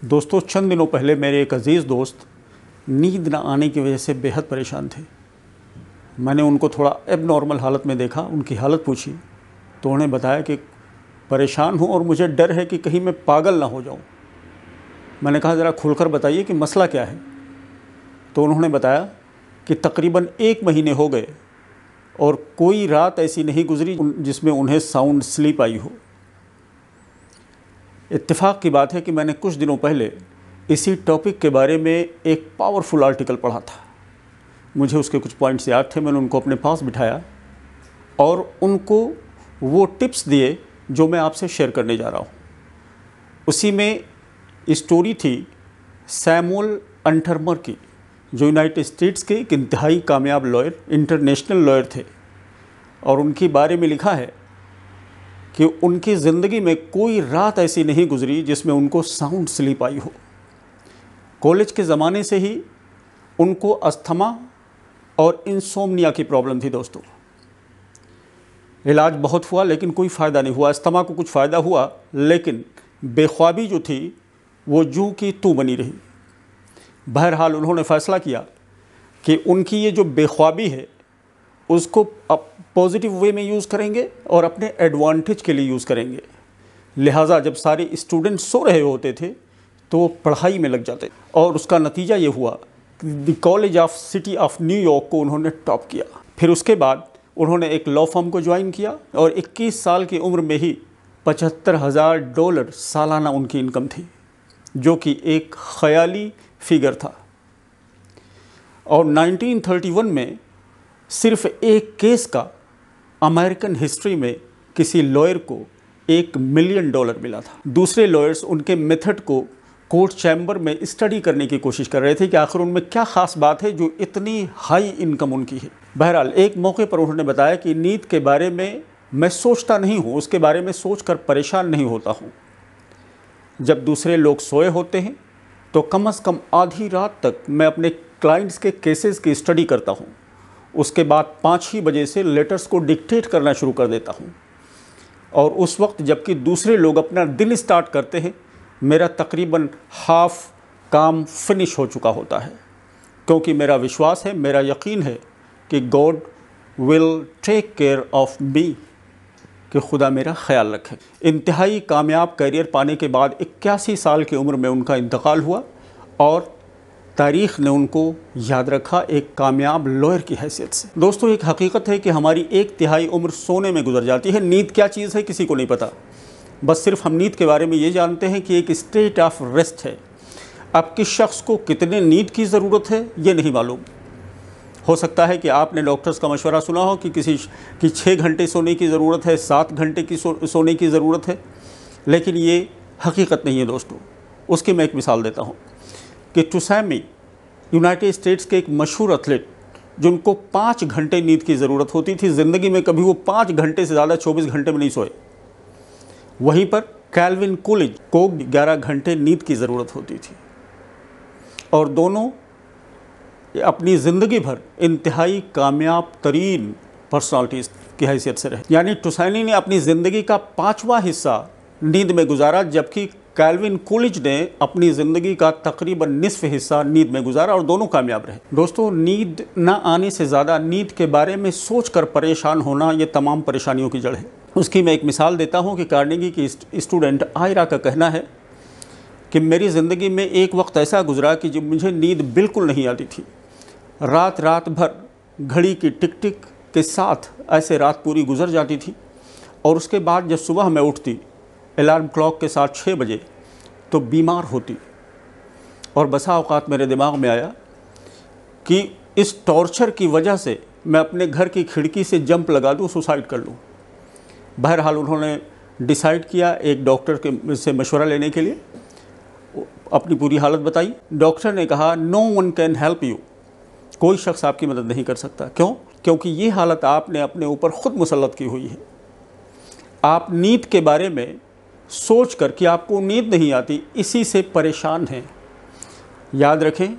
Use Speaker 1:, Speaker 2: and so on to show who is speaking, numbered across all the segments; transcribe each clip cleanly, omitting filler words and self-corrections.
Speaker 1: दोस्तों, चंद दिनों पहले मेरे एक अज़ीज़ दोस्त नींद न आने की वजह से बेहद परेशान थे। मैंने उनको थोड़ा एबनॉर्मल हालत में देखा, उनकी हालत पूछी तो उन्हें बताया कि परेशान हूँ और मुझे डर है कि कहीं मैं पागल ना हो जाऊँ। मैंने कहा, ज़रा खुलकर बताइए कि मसला क्या है। तो उन्होंने बताया कि तकरीबन 1 महीने हो गए और कोई रात ऐसी नहीं गुजरी जिसमें उन्हें साउंड स्लीप आई हो। इत्तेफाक की बात है कि मैंने कुछ दिनों पहले इसी टॉपिक के बारे में एक पावरफुल आर्टिकल पढ़ा था। मुझे उसके कुछ पॉइंट्स याद थे। मैंने उनको अपने पास बिठाया और उनको वो टिप्स दिए जो मैं आपसे शेयर करने जा रहा हूँ। उसी में स्टोरी थी सैमुअल अंटरमर की, जो यूनाइटेड स्टेट्स के एक इंतहाई कामयाब लॉयर, इंटरनेशनल लॉयर थे। और उनके बारे में लिखा है कि उनकी ज़िंदगी में कोई रात ऐसी नहीं गुजरी जिसमें उनको साउंड स्लीप आई हो। कॉलेज के ज़माने से ही उनको अस्थमा और इंसोम्निया की प्रॉब्लम थी। दोस्तों, इलाज बहुत हुआ लेकिन कोई फ़ायदा नहीं हुआ। अस्थमा को कुछ फ़ायदा हुआ लेकिन बेख्वाबी जो थी वो जूं की तू बनी रही। बहरहाल उन्होंने फ़ैसला किया कि उनकी ये जो बेख्वाबी है उसको अब पॉजिटिव वे में यूज़ करेंगे और अपने एडवांटेज के लिए यूज़ करेंगे। लिहाजा जब सारे स्टूडेंट सो रहे होते थे तो वो पढ़ाई में लग जाते और उसका नतीजा ये हुआ कि the college of city of New York को उन्होंने टॉप किया। फिर उसके बाद उन्होंने एक लॉ फर्म को ज्वाइन किया और 21 साल की उम्र में ही $75,000 सालाना उनकी इनकम थी, जो कि एक ख़याली फिगर था। और 1931 में सिर्फ एक केस का अमेरिकन हिस्ट्री में किसी लॉयर को $1 मिलियन मिला था। दूसरे लॉयर्स उनके मेथड को कोर्ट चैम्बर में स्टडी करने की कोशिश कर रहे थे कि आखिर उनमें क्या ख़ास बात है जो इतनी हाई इनकम उनकी है। बहरहाल एक मौके पर उन्होंने बताया कि नींद के बारे में मैं सोचता नहीं हूँ, उसके बारे में सोचकर परेशान नहीं होता हूँ। जब दूसरे लोग सोए होते हैं तो कम से कम आधी रात तक मैं अपने क्लाइंट्स के केसेस की स्टडी करता हूँ। उसके बाद 5 ही बजे से लेटर्स को डिक्टेट करना शुरू कर देता हूँ और उस वक्त जबकि दूसरे लोग अपना दिन स्टार्ट करते हैं, मेरा तकरीबन हाफ काम फिनिश हो चुका होता है, क्योंकि मेरा विश्वास है, मेरा यकीन है कि God will take care of me, कि खुदा मेरा ख्याल रखे। इंतहाई कामयाब करियर पाने के बाद 81 साल की उम्र में उनका इंतकाल हुआ और तारीख़ ने उनको याद रखा एक कामयाब लॉयर की हैसियत से। दोस्तों, एक हकीकत है कि हमारी 1/3 उम्र सोने में गुजर जाती है। नींद क्या चीज़ है किसी को नहीं पता, बस सिर्फ हम नींद के बारे में ये जानते हैं कि एक स्टेट ऑफ रेस्ट है। अब किस शख्स को कितने नींद की ज़रूरत है ये नहीं मालूम। हो सकता है कि आपने डॉक्टर्स का मशवरा सुना हो कि किसी की 6 घंटे सोने की ज़रूरत है, 7 घंटे की सोने की ज़रूरत है, लेकिन ये हकीकत नहीं है। दोस्तों, उसकी मैं एक मिसाल देता हूँ कि टुसैमी यूनाइटेड स्टेट्स के एक मशहूर एथलीट, जिनको 5 घंटे नींद की ज़रूरत होती थी, ज़िंदगी में कभी वो 5 घंटे से ज़्यादा 24 घंटे में नहीं सोए। वहीं पर कैल्विन कूलिज को 11 घंटे नींद की ज़रूरत होती थी और दोनों अपनी ज़िंदगी भर इंतहाई कामयाब तरीन पर्सनालिटीज़ की हैसियत से रहे। यानी टुसैनी ने अपनी ज़िंदगी का 5वां हिस्सा नींद में गुजारा, जबकि कैल्विन कूलिज ने अपनी ज़िंदगी का तकरीबन निसफ हिस्सा नींद में गुजारा और दोनों कामयाब रहे। दोस्तों, नींद न आने से ज़्यादा नींद के बारे में सोचकर परेशान होना ये तमाम परेशानियों की जड़ है। उसकी मैं एक मिसाल देता हूँ कि कार्नेगी की स्टूडेंट आयरा का कहना है कि मेरी ज़िंदगी में एक वक्त ऐसा गुजरा कि जब मुझे नींद बिल्कुल नहीं आती थी। रात भर घड़ी की टिक टिक के साथ ऐसे रात पूरी गुजर जाती थी और उसके बाद जब सुबह मैं उठती अलार्म क्लॉक के साथ 6 बजे तो बीमार होती और बसा औकात मेरे दिमाग में आया कि इस टॉर्चर की वजह से मैं अपने घर की खिड़की से जंप लगा दूँ, सुसाइड कर लूँ। बहरहाल उन्होंने डिसाइड किया एक डॉक्टर के से मशवरा लेने के लिए, अपनी पूरी हालत बताई। डॉक्टर ने कहा, no one can help you, कोई शख्स आपकी मदद नहीं कर सकता। क्यों? क्योंकि ये हालत आपने अपने ऊपर ख़ुद मुसल्लत की हुई है। आप नींद के बारे में सोच कर कि आपको नींद नहीं आती, इसी से परेशान हैं। याद रखें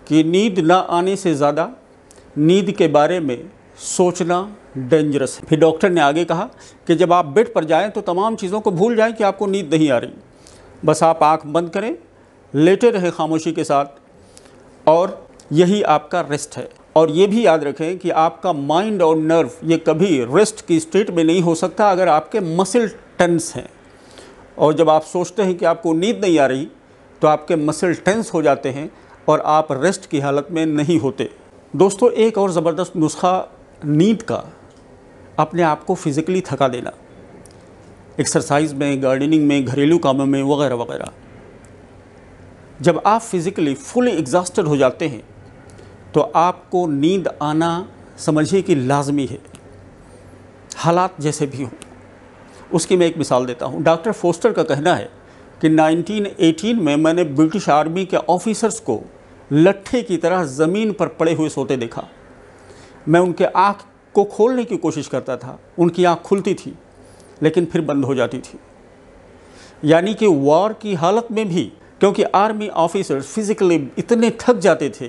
Speaker 1: कि नींद ना आने से ज़्यादा नींद के बारे में सोचना डेंजरस है। फिर डॉक्टर ने आगे कहा कि जब आप बेड पर जाएं तो तमाम चीज़ों को भूल जाएं कि आपको नींद नहीं आ रही। बस आप आंख बंद करें लेटे रहें खामोशी के साथ, और यही आपका रेस्ट है। और ये भी याद रखें कि आपका माइंड और नर्व ये कभी रेस्ट की स्टेट में नहीं हो सकता अगर आपके मसल टेंस हैं। और जब आप सोचते हैं कि आपको नींद नहीं आ रही तो आपके मसल टेंस हो जाते हैं और आप रेस्ट की हालत में नहीं होते। दोस्तों, एक और ज़बरदस्त नुस्खा नींद का, अपने आप को फिज़िकली थका देना, एक्सरसाइज में, गार्डनिंग में, घरेलू कामों में वगैरह वगैरह। जब आप फिज़िकली फुली एग्जॉस्टेड हो जाते हैं तो आपको नींद आना समझिए कि लाजमी है, हालात जैसे भी हों। उसकी मैं एक मिसाल देता हूँ। डॉक्टर फोस्टर का कहना है कि 1918 में मैंने ब्रिटिश आर्मी के ऑफिसर्स को लट्ठे की तरह ज़मीन पर पड़े हुए सोते देखा। मैं उनके आँख को खोलने की कोशिश करता था, उनकी आँख खुलती थी लेकिन फिर बंद हो जाती थी। यानी कि वॉर की हालत में भी, क्योंकि आर्मी ऑफिसर्स फिज़िकली इतने थक जाते थे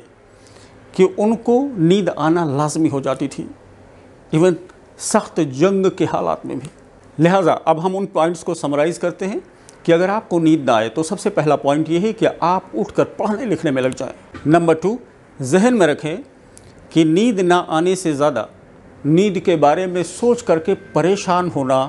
Speaker 1: कि उनको नींद आना लाजमी हो जाती थी, इवन सख्त जंग के हालात में भी। लिहाजा अब हम उन पॉइंट्स को समराइज़ करते हैं कि अगर आपको नींद ना आए तो सबसे पहला पॉइंट ये है कि आप उठकर पढ़ने लिखने में लग जाएं। नंबर 2, जहन में रखें कि नींद ना आने से ज़्यादा नींद के बारे में सोच करके परेशान होना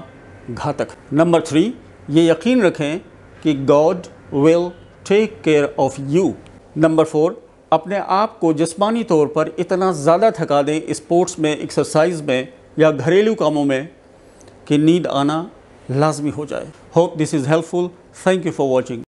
Speaker 1: घातक। नंबर 3, ये यकीन रखें कि God will take care of you. Number 4, अपने आप को जिस्मानी तौर पर इतना ज़्यादा थका दें स्पोर्ट्स में, एक्सरसाइज में या घरेलू कामों में कि नींद आना लाजमी हो जाए। Hope this is helpful. Thank you for watching.